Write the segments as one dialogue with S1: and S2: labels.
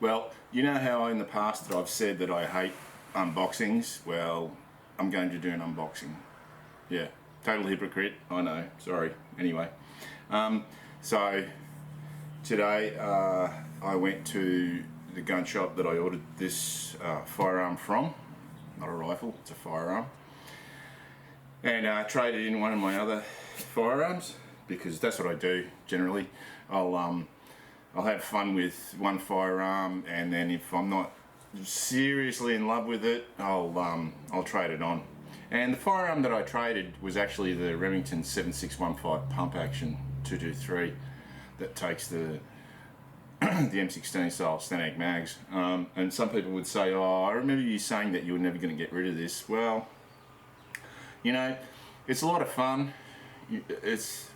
S1: Well, you know how in the past that I've said that I hate unboxings? Well, I'm going to do an unboxing. Yeah, total hypocrite, I know, sorry. Anyway, so today I went to the gun shop that I ordered this firearm from. Not a rifle, it's a firearm. And traded in one of my other firearms, because that's what I do generally. I'll have fun with one firearm, and then if I'm not seriously in love with it, I'll trade it on. And the firearm that I traded was actually the Remington 7615 pump action 223 that takes the the M16 style Stanag mags. And some people would say, "Oh, I remember you saying that you were never going to get rid of this." Well, you know, it's a lot of fun. It's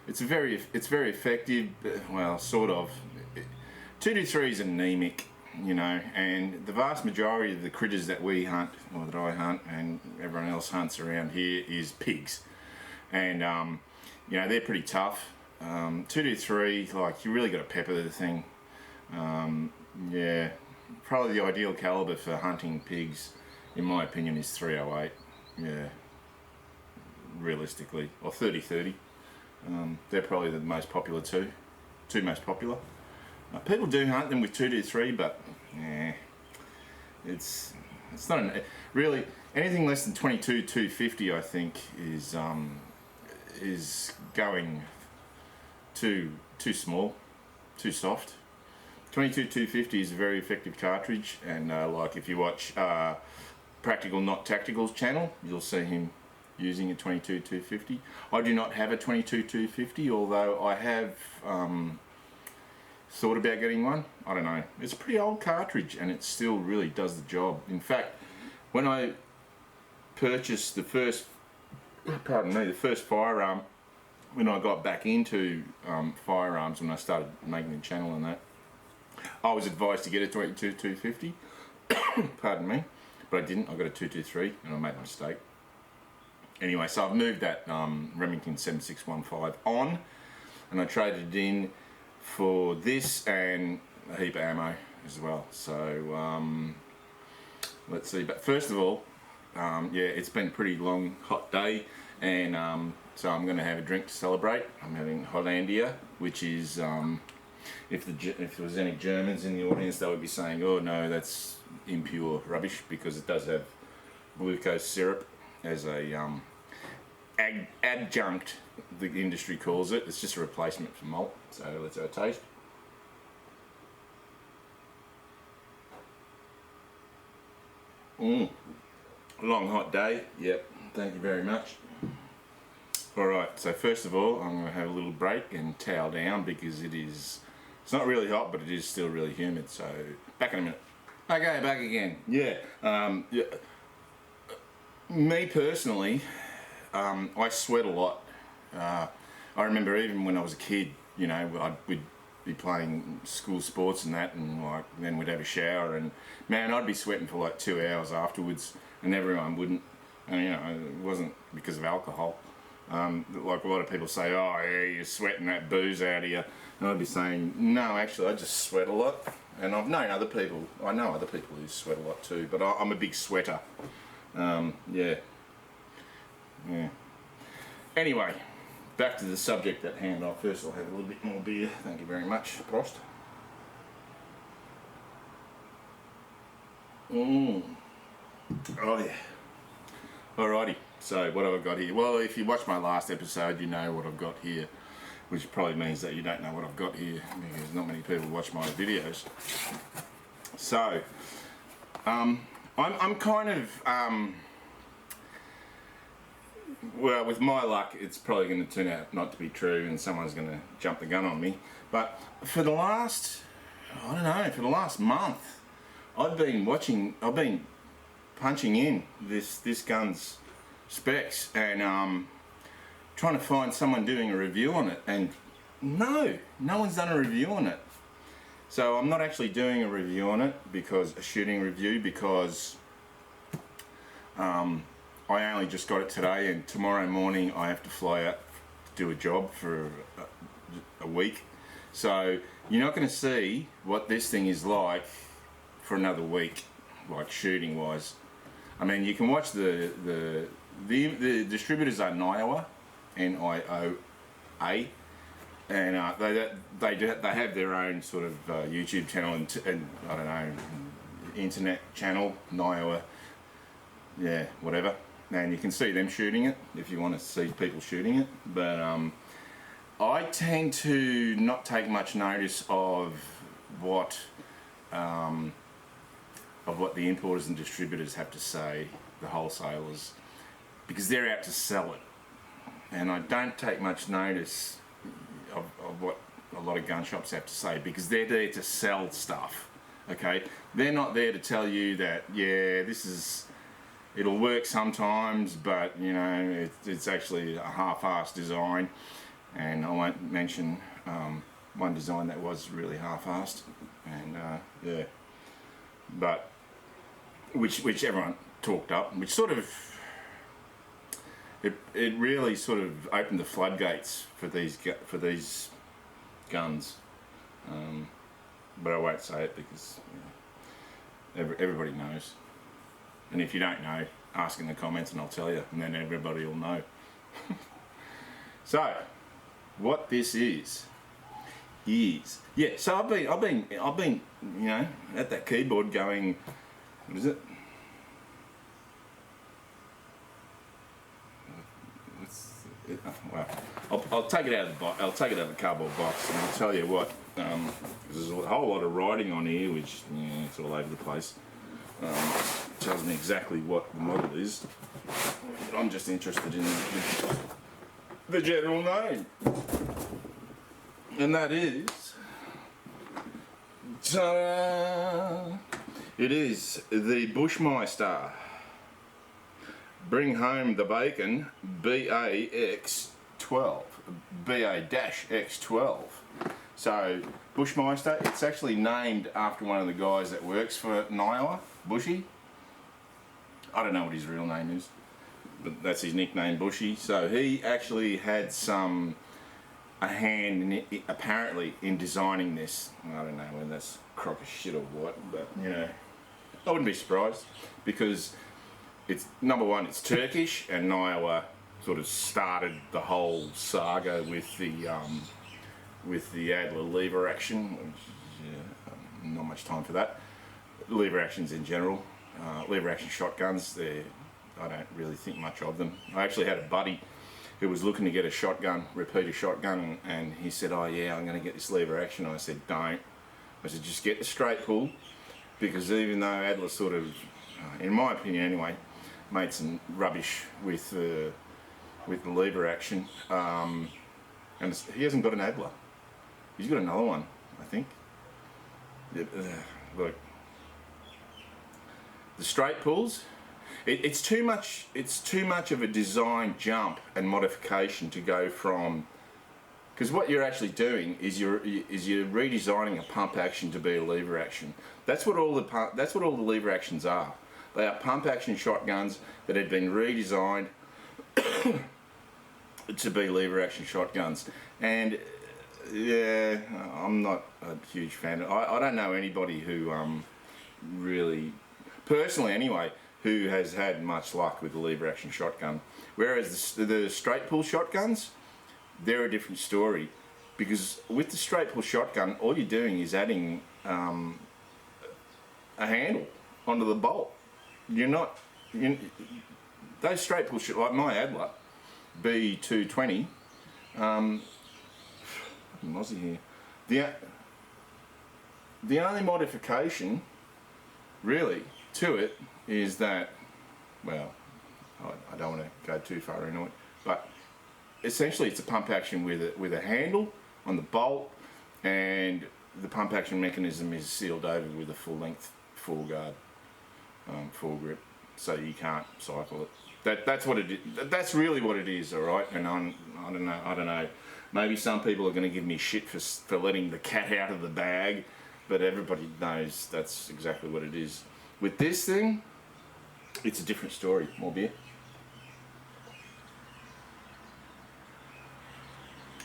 S1: very effective. Well, sort of. 223 is anemic, you know, and the vast majority of the critters that we hunt, or that I hunt, and everyone else hunts around here is pigs, and you know, they're pretty tough. 223, like, you really got to pepper the thing. Yeah, probably the ideal caliber for hunting pigs, in my opinion, is 308. Yeah, realistically, or 30-30. They're probably the most popular two most popular. People do hunt them with 223, but yeah, it's not really anything less than 22 250. I think is going too small, too soft. 22 250 is a very effective cartridge, and like if you watch Practical Not Tactical's channel, you'll see him using a 22 250. I do not have a 22 250, although I have thought about getting one. I don't know. It's a pretty old cartridge, and it still really does the job. In fact, when I purchased the first firearm, when I got back into firearms, when I started making the channel and that, I was advised to get a 22 250. Pardon me, but I didn't. I got a 223, and I made a mistake. Anyway, so I've moved that Remington 7615 on, and I traded it in for this and a heap of ammo as well. So let's see. But first of all, yeah, it's been a pretty long, hot day, and so I'm going to have a drink to celebrate. I'm having Hollandia, which is, if there was any Germans in the audience, they would be saying, "Oh no, that's impure rubbish," because it does have glucose syrup as a adjunct, the industry calls it. It's just a replacement for malt. So let's have a taste. Long hot day. Yep, thank you very much. Alright, so first of all, I'm going to have a little break and towel down, because it's not really hot, but it is still really humid. So back in a minute. Okay, back again. Yeah. Yeah. Me personally, I sweat a lot. I remember even when I was a kid, you know, we'd be playing school sports and that, and like then we'd have a shower, and man, I'd be sweating for like 2 hours afterwards, and everyone wouldn't. And you know, it wasn't because of alcohol. Like a lot of people say, "Oh yeah, you're sweating that booze out of you," and I'd be saying, "No, actually, I just sweat a lot." And I know other people who sweat a lot too, but I'm a big sweater. Yeah. Anyway, back to the subject at hand. First I'll have a little bit more beer. Thank you very much. Prost. Oh yeah. Alrighty, so what have I got here? Well, if you watched my last episode, you know what I've got here, which probably means that you don't know what I've got here, because not many people watch my videos. So, I'm kind of, well, with my luck, it's probably going to turn out not to be true, and someone's going to jump the gun on me. But for the last, I don't know, for the last month, I've been punching in this gun's specs, and trying to find someone doing a review on it, and no one's done a review on it. So I'm not actually doing a review on it, because a shooting review, because I only just got it today, and tomorrow morning I have to fly out to do a job for a week, So you're not going to see what this thing is like for another week, like shooting wise. I mean, you can watch the distributors are Niowa, NIOA, and they have their own sort of YouTube channel and I don't know, internet channel, Niowa, yeah, whatever. And you can see them shooting it if you want to see people shooting it. But I tend to not take much notice of what the importers and distributors have to say, the wholesalers, because they're out to sell it. And I don't take much notice of what a lot of gun shops have to say, because they're there to sell stuff, okay? They're not there to tell you that, yeah, it'll work sometimes, but, you know, it's actually a half-assed design. And I won't mention one design that was really half-assed, and yeah, but which everyone talked up, which sort of it really sort of opened the floodgates for these guns, but I won't say it because everybody knows, and if you don't know, ask in the comments and I'll tell you, and then everybody will know. So what this is yeah, so I've been you know, at that keyboard going, what is it? Well, I'll take it out of the box. I'll take it out of the cardboard box, and I'll tell you what. There's a whole lot of writing on here, which it's all over the place. Tells me exactly what the model is. But I'm just interested in the general name, and that is. Ta-da! It is the Bushmeister Bring Home the Bacon BA-X12. BA-X12. So Bushmeister, it's actually named after one of the guys that works for Niowa, Bushy. I don't know what his real name is, but that's his nickname, Bushy. So he actually had a hand apparently in designing this. I don't know whether that's a crock of shit or what, but you know, I wouldn't be surprised, because it's, number one, it's Turkish, and Niowa sort of started the whole saga with the Adler lever action, which, not much time for that. Lever actions in general, lever action shotguns, I don't really think much of them. I actually had a buddy who was looking to get a shotgun, repeater shotgun, and he said, oh yeah, I'm going to get this lever action. I said, don't. I said, just get the straight pull, because even though Adler sort of, in my opinion anyway, made some rubbish with the lever action, and he hasn't got an Adler. He's got another one, I think. Look, the straight pulls, it's too much of a design jump and modification to go from, because what you're actually doing is you're redesigning a pump action to be a lever action. That's what all the lever actions are. They are pump action shotguns that had been redesigned to be lever action shotguns. And yeah, I'm not a huge fan. I don't know anybody who really, personally anyway, who has had much luck with the lever action shotgun. Whereas the straight pull shotguns, they're a different story, because with the straight pull shotgun, all you're doing is adding a handle onto the bolt. You're not, those straight pull like my Adler B220, Aussie here. The only modification really to it is that, well, I don't want to go too far into it, but essentially it's a pump action with a handle on the bolt, and the pump action mechanism is sealed over with a full length full guard, full grip, so you can't cycle it. That's what it is. That's really what it is, all right. And I don't know. Maybe some people are going to give me shit for letting the cat out of the bag, but everybody knows that's exactly what it is. With this thing, it's a different story. More beer.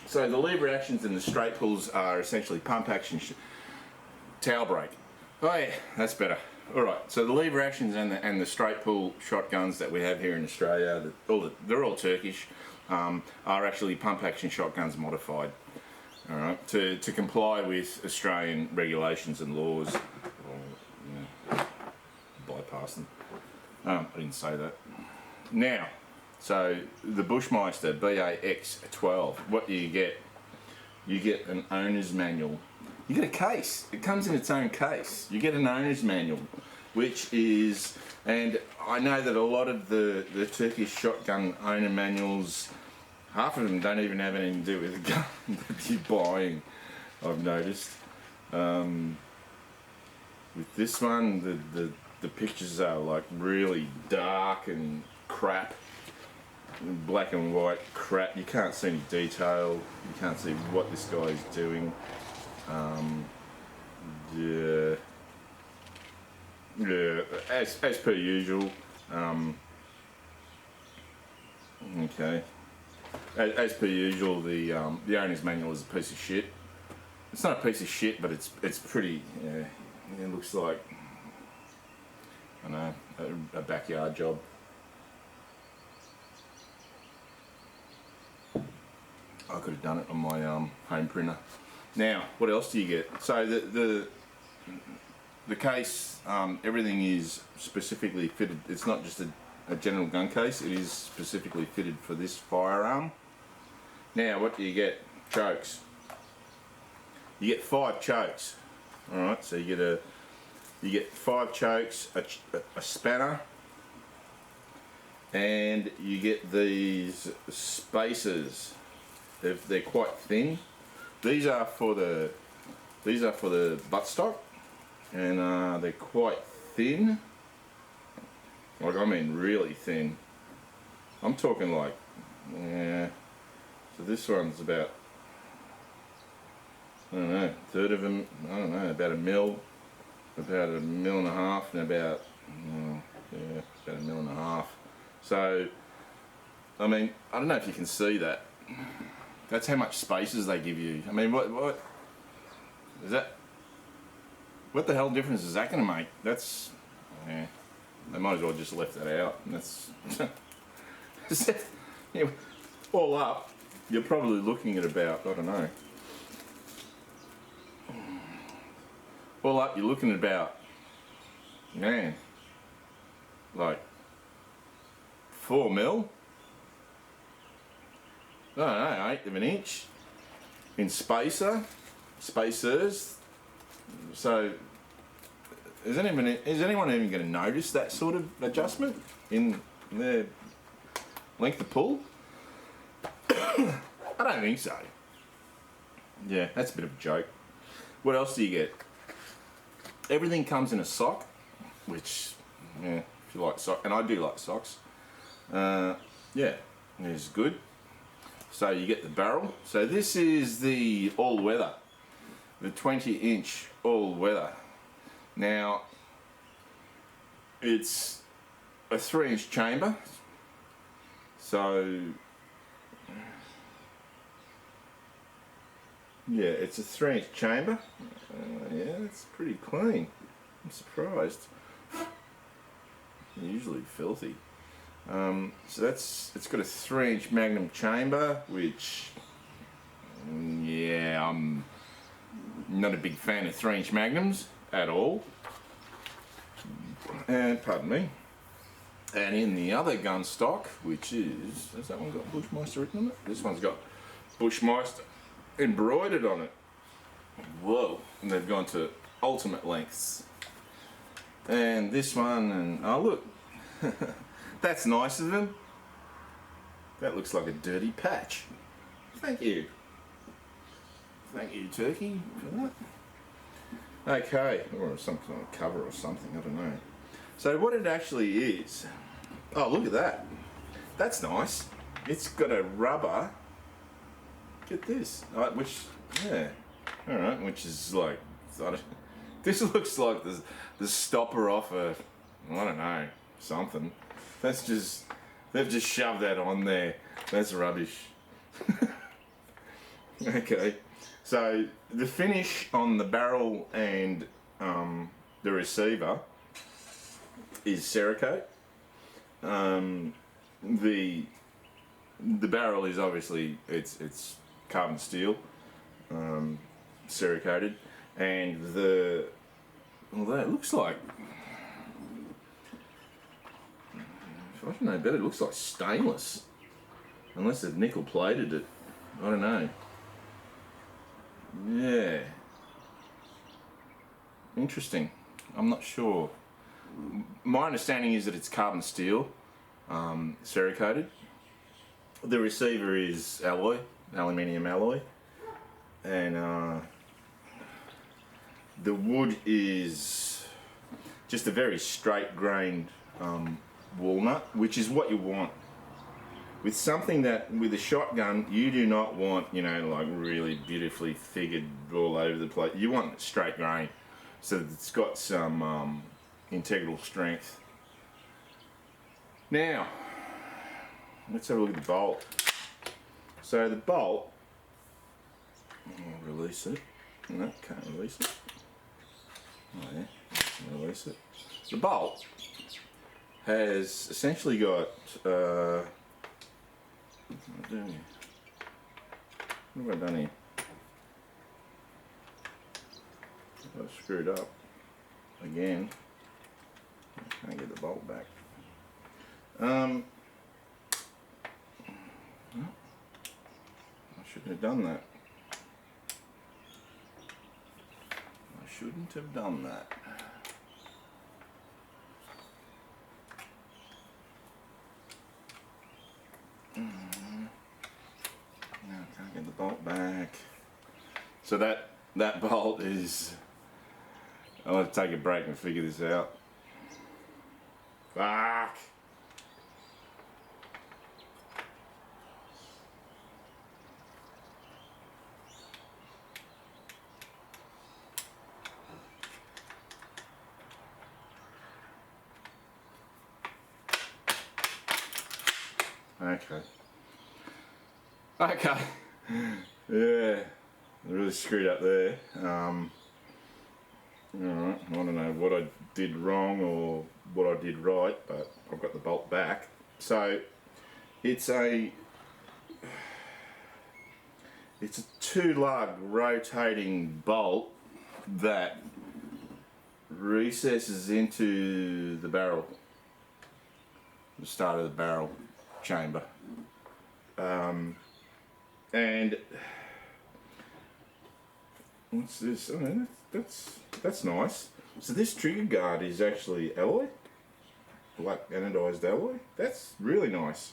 S1: So the lever actions and the straight pulls are essentially pump action tail brake. Oh yeah, that's better. Alright, so the lever actions and the straight pull shotguns that we have here in Australia, they're all Turkish, are actually pump action shotguns modified. Alright, to comply with Australian regulations and laws. Bypass them. I didn't say that. Now, so the Bushmeister Ba x12, what do you get? You get an owner's manual. You get a case. It comes in its own case. You get an owner's manual, which is, and I know that a lot of the Turkish shotgun owner manuals, half of them don't even have anything to do with the gun that you're buying, I've noticed. With this one, the pictures are like really dark and crap. Black and white crap. You can't see any detail. You can't see what this guy is doing. Yeah, as per usual. Okay. As per usual, the owner's manual is a piece of shit. It's not a piece of shit, but it's pretty. Yeah, it looks like, I don't know, a backyard job. I could have done it on my home printer. Now, what else do you get? So the case, everything is specifically fitted. It's not just a general gun case. It is specifically fitted for this firearm. Now, what do you get? Chokes. You get 5 chokes. All right. So you get 5 chokes, a spanner, and you get these spacers. They're quite thin. These are for the buttstock, and they're quite thin. Like, I mean really thin. I'm talking like, yeah. So this one's about, I don't know, a third of them. I don't know, about a mil and a half, and about a mil and a half. So, I mean, I don't know if you can see that. That's how much spacers they give you. I mean, what is that? What the hell difference is that going to make? That's, yeah, they might as well just left that out. That's yeah, all up, you're probably looking at about, I don't know. All up, you're looking at about, man, like 4 mil. I don't know, 1/8 of an inch in spacers. So, is anyone even going to notice that sort of adjustment in their length of pull? I don't think so. Yeah, that's a bit of a joke. What else do you get? Everything comes in a sock, which, yeah, if you like socks, and I do like socks. Yeah, it's good. So you get the barrel. So this is the all-weather, the 20-inch all-weather. Now, it's a 3-inch chamber. So, yeah, it's a 3-inch chamber. Yeah, it's pretty clean. I'm surprised. They're usually filthy. So it's got a 3-inch magnum chamber, which, yeah, I'm not a big fan of 3-inch magnums at all. And pardon me. And in the other gun stock, which has that one got Bushmeister written on it? This one's got Bushmeister embroidered on it. Whoa! And they've gone to ultimate lengths. And this one, and oh look. That's nice of them. That looks like a dirty patch. Thank you. Thank you, Turkey, for that. Okay, or some kind of cover or something, I don't know. So what it actually is, oh look at that. That's nice. It's got a rubber, get this, which, yeah, alright, which is like, this looks like the stopper off a, I don't know, something. That's just, they've just shoved that on there. That's rubbish. Okay, so the finish on the barrel and the receiver is Cerakote. The barrel is obviously it's carbon steel, Cerakoted, and that looks like, I don't know, but it looks like stainless, unless they've nickel plated it. I don't know. Yeah. Interesting. I'm not sure. My understanding is that it's carbon steel, Cerakoted. The receiver is alloy, aluminium alloy, and the wood is just a very straight grained walnut, which is what you want. With something that, with a shotgun, you do not want, you know, like really beautifully figured all over the place. You want straight grain, so that it's got some integral strength. Now, let's have a look at the bolt. So the bolt, I'll release it. No, can't release it. Oh yeah, release it. The bolt has essentially got what have I done here? I've screwed up again. I can't get the bolt back. I shouldn't have done that. I shouldn't have done that. Now I can't get the bolt back. So that bolt is, I'll have to take a break and figure this out. Fuck! Okay. Okay. Yeah, I really screwed up there. Alright, I don't know what I did wrong or what I did right, but I've got the bolt back. So it's a two-lug rotating bolt that recesses into the barrel, the start of the barrel chamber, and what's this? Oh, that's nice. So this trigger guard is actually alloy, black anodized alloy. That's really nice.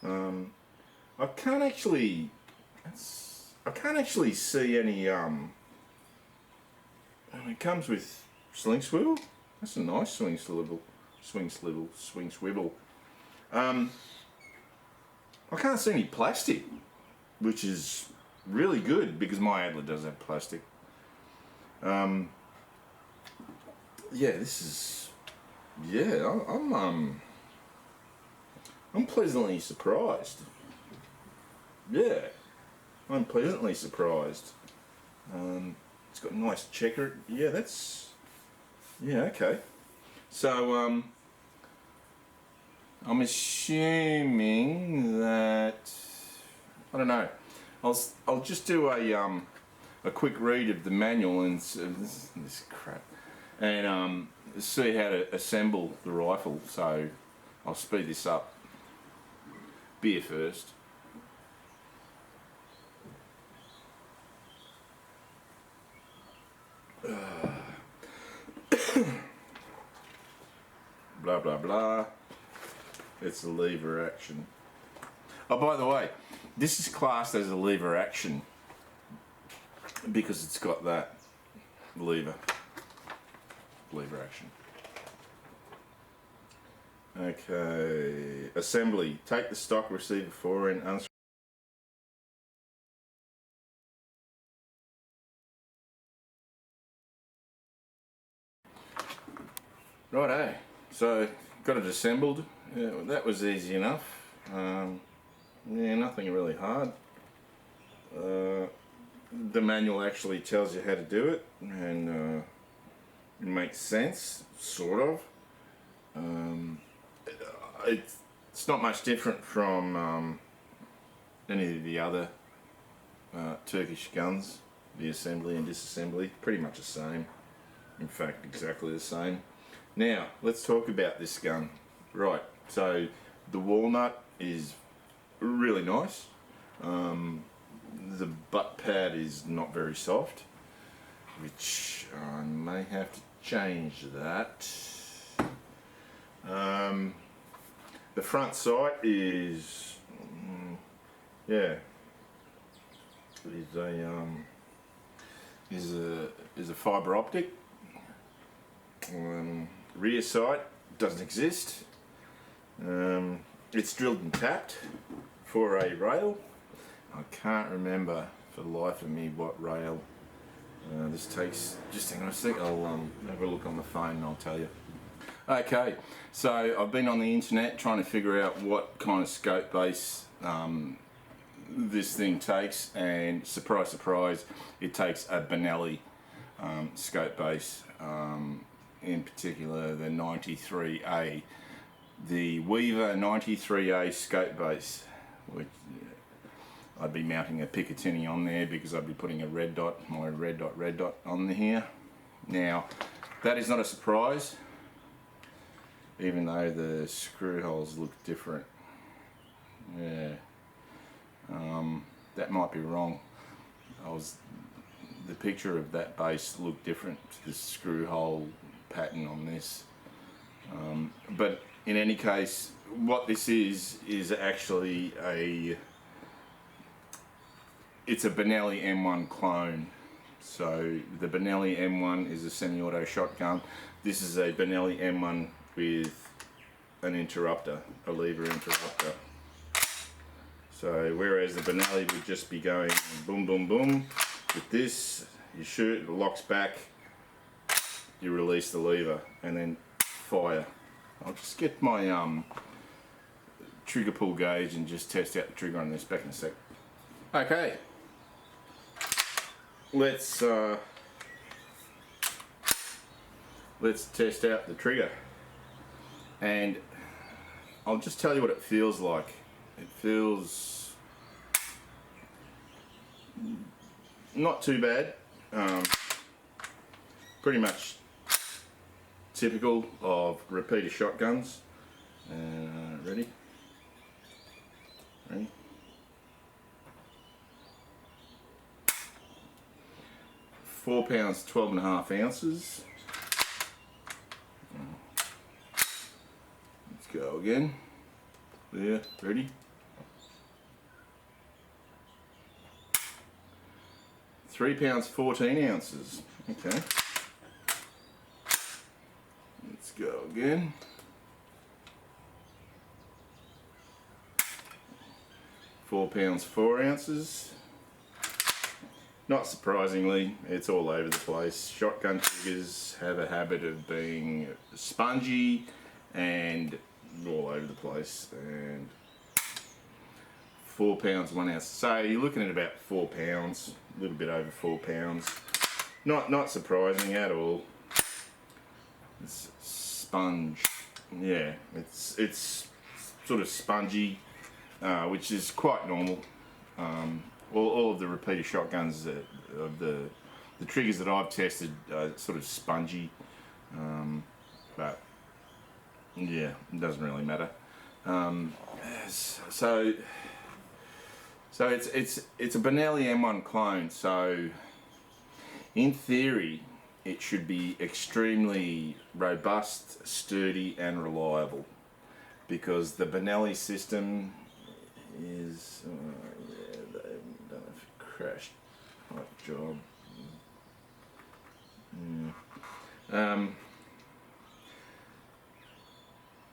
S1: I can't actually see any. It comes with sling swivel. That's a nice swing swivel. I can't see any plastic, which is really good because my Adler does have plastic. Yeah, this is, yeah, I'm pleasantly surprised. Yeah, I'm pleasantly surprised. It's got a nice checker. Yeah, yeah, okay. So, I'm assuming that, I don't know, I'll just do a quick read of the manual and this crap, and see how to assemble the rifle. So I'll speed this up. Beer first. Blah blah blah. It's a lever action. Oh, by the way, this is classed as a lever action because it's got that lever action. Okay, assembly. Take the stock receiver forward and unscrew. Righto, so got it assembled. Yeah, well, that was easy enough. Yeah, nothing really hard. the manual actually tells you how to do it, and it makes sense, sort of. It's not much different from any of the other Turkish guns, the assembly and disassembly, pretty much the same. In fact, exactly the same. Now, let's talk about this gun. Right, so the walnut is really nice. The butt pad is not very soft, which I may have to change that. The front sight is, yeah, is a fibre optic. Rear sight doesn't exist. It's drilled and tapped for a rail. I can't remember for the life of me what rail. This takes, just hang on a sec, I'll have a look on the phone and I'll tell you. Okay, so I've been on the internet trying to figure out what kind of scope base this thing takes, and surprise surprise, it takes a Benelli scope base, in particular the 93A, the Weaver 93A scope base, which I'd be mounting a Picatinny on there because I'd be putting a red dot, my red dot on here. Now, that is not a surprise, even though the screw holes look different. Yeah, that might be wrong. The picture of that base looked different to the screw hole pattern on this. But in any case, what this is actually it's a Benelli M1 clone. So the Benelli M1 is a semi-auto shotgun. This is a Benelli M1 with an interrupter, a lever interrupter. So whereas the Benelli would just be going boom boom boom, with this you shoot, it locks back, you release the lever and then fire. I'll just get my trigger pull gauge and just test out the trigger on this back in a sec. Okay, let's test out the trigger, and I'll just tell you what it feels like. It feels not too bad, pretty much typical of repeater shotguns. Ready? 4 pounds 12.5 ounces. Let's go again. There, ready? 3 pounds 14 ounces. Okay. Let's go again. 4 pounds 4 ounces. Not surprisingly, it's all over the place. Shotgun triggers have a habit of being spongy and all over the place. And 4 pounds 1 ounce. So you're looking at about 4 pounds, a little bit over 4 pounds. Not surprising at all. It's sponge. Yeah, it's sort of spongy, which is quite normal. All of the repeater shotguns of the triggers that I've tested are sort of spongy, but yeah, it doesn't really matter. So it's a Benelli M1 clone. So in theory, it should be extremely robust, sturdy, and reliable, because the Benelli system is crashed. Hot job.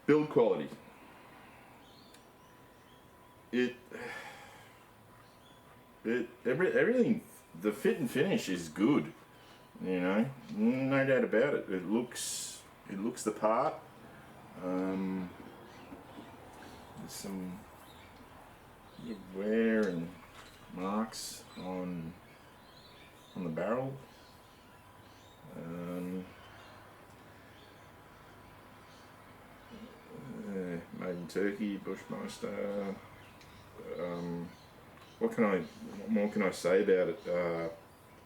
S1: Build quality. Everything. The fit and finish is good. You know, no doubt about it. It looks the part. There's some wear and marks on on the barrel. Made in Turkey, Bushmeister. What more can I say about it?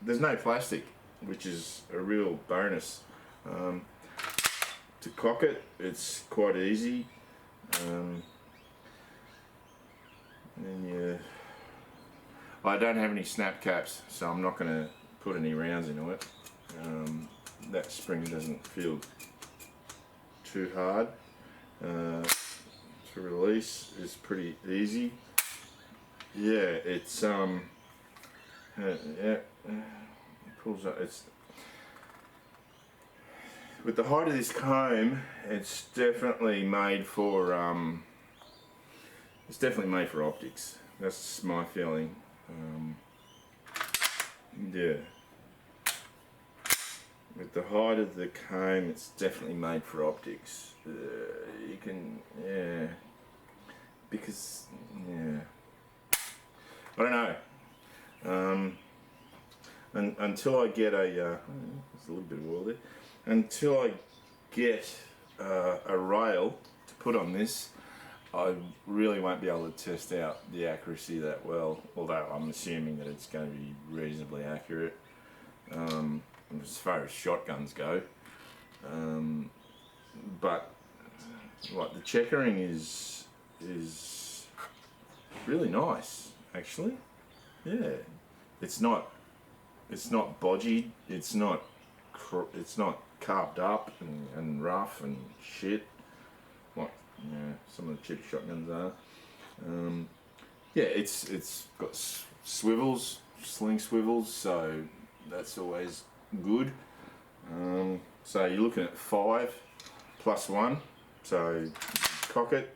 S1: There's no plastic, which is a real bonus. To cock it, it's quite easy. I don't have any snap caps, so I'm not going to put any rounds into it. That spring doesn't feel too hard. To release is pretty easy. Yeah, it's yeah, it pulls up. It's with the height of this comb, it's definitely made for optics. That's my feeling. Yeah. With the height of the comb, it's definitely made for optics. You can, yeah, because, yeah, I don't know. Until I get a, there's a little bit of oil there. Until I get a rail to put on this, I really won't be able to test out the accuracy that well, although I'm assuming that it's going to be reasonably accurate as far as shotguns go. But like the checkering is really nice, actually. Yeah, it's not bodgy. It's not carved up and rough and shit like some of the cheap shotguns are. Yeah, it's got swivels, sling swivels, so that's always good. So you're looking at 5 plus 1. So cock it,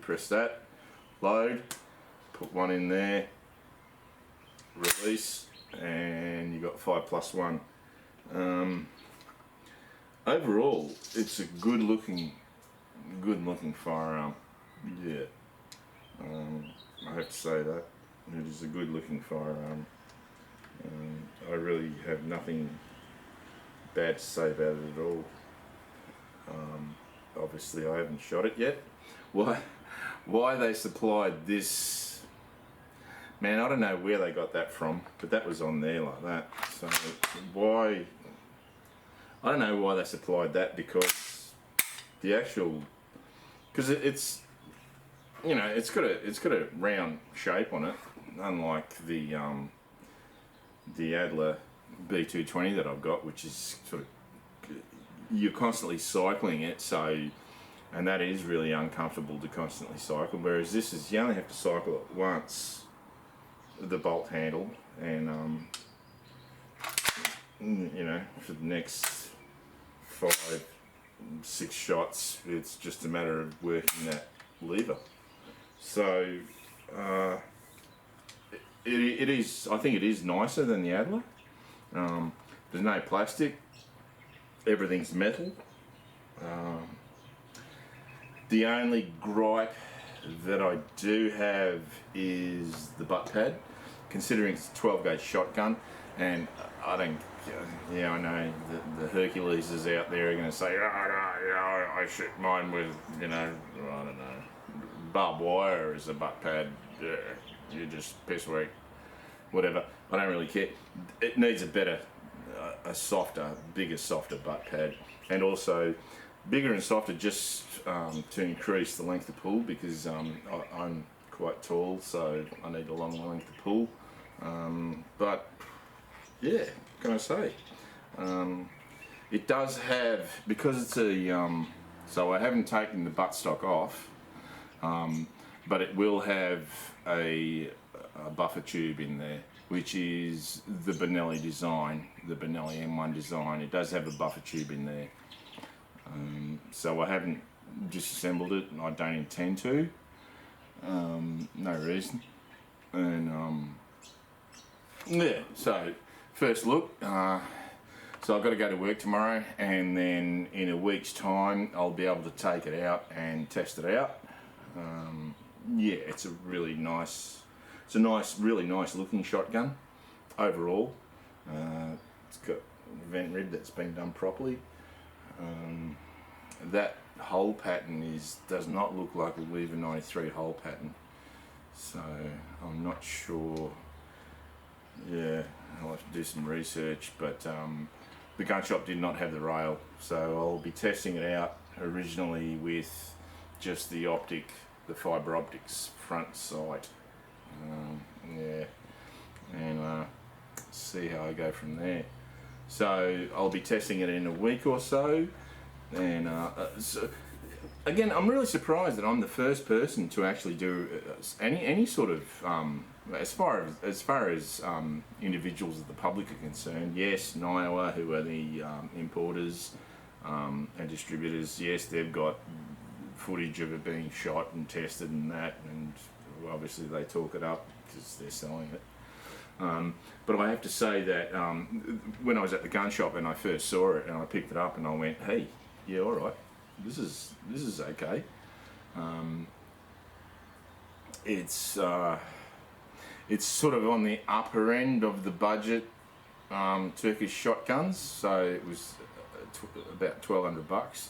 S1: press that, load, put 1 in there, release, and you got 5 plus 1. Overall, it's a good looking firearm. Yeah, I have to say that it is a good looking firearm. I really have nothing bad to say about it at all. Obviously I haven't shot it yet. Why they supplied this, man, I don't know where they got that from, but that was on there like that. So why, I don't know why they supplied that, because the actual, because it's, you know, it's got a round shape on it, unlike the Adler B220 that I've got, which is sort of, you're constantly cycling it, so, and that is really uncomfortable to constantly cycle, whereas this is, you only have to cycle it once, the bolt handle, and you know, for the next 5-6 shots, it's just a matter of working that lever. So it is, I think it is nicer than the Adler. There's no plastic, everything's metal. The only gripe that I do have is the butt pad, considering it's a 12 gauge shotgun, and I don't, yeah, I know the Herculeses out there are going to say, I shoot mine with, you know, I don't know, barbed wire as a butt pad. Yeah, you just piss weak, whatever. I don't really care. It needs a better, a softer, bigger, softer butt pad, and also bigger and softer just to increase the length of pull, because I'm quite tall, so I need a long length of pull. But yeah, what can I say? It does have, because it's a, so I haven't taken the buttstock off, but it will have a buffer tube in there, which is the Benelli design, the Benelli M1 design. It does have a buffer tube in there. So I haven't disassembled it, and I don't intend to. No reason. And yeah, so first look. So I've got to go to work tomorrow, and then in a week's time I'll be able to take it out and test it out. Yeah, it's a really nice, really nice looking shotgun overall. It's got a vent rib that's been done properly. That hole pattern does not look like a Weaver 93 hole pattern, so I'm not sure. Yeah, I'll have to do some research, but the gun shop did not have the rail, so I'll be testing it out originally with just the fibre optics front sight. Yeah, and see how I go from there. So I'll be testing it in a week or so, and so again, I'm really surprised that I'm the first person to actually do any sort of as far as individuals of the public are concerned. Yes, Niowa, who are the importers and distributors, yes, they've got footage of it being shot and tested and that, and obviously they talk it up because they're selling it. But I have to say that when I was at the gun shop and I first saw it and I picked it up and I went, hey, yeah, all right, this is okay. It's sort of on the upper end of the budget Turkish shotguns, so it was about $1,200.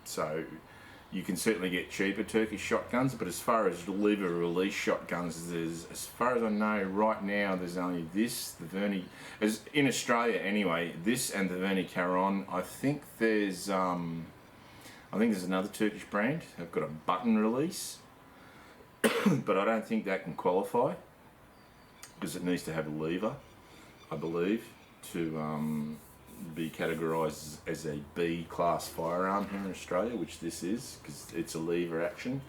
S1: So you can certainly get cheaper Turkish shotguns, but as far as lever release shotguns, as far as I know right now, there's only this, the Verni, as in Australia anyway, this and the Verni Caron. I think there's another Turkish brand. They've got a button release, but I don't think that can qualify because it needs to have a lever, I believe, to be categorised as a B class firearm here in Australia, which this is, because it's a lever action.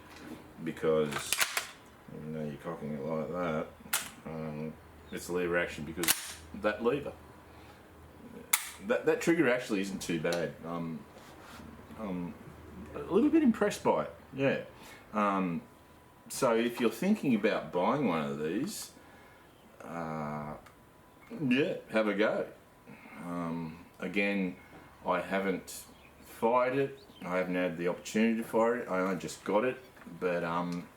S1: Because even though you're cocking it like that, it's a lever action because that lever, that trigger actually isn't too bad. I'm a little bit impressed by it. Yeah. So if you're thinking about buying one of these, yeah, have a go. Again, I haven't fired it. I haven't had the opportunity to fire it. I only just got it, but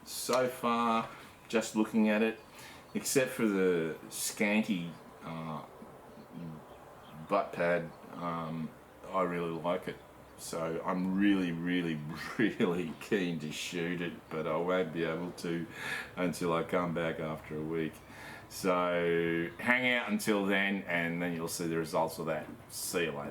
S1: so far, just looking at it, except for the scanty butt pad, I really like it. So I'm really, really, really keen to shoot it, but I won't be able to until I come back after a week. So hang out until then, and then you'll see the results of that. See you later.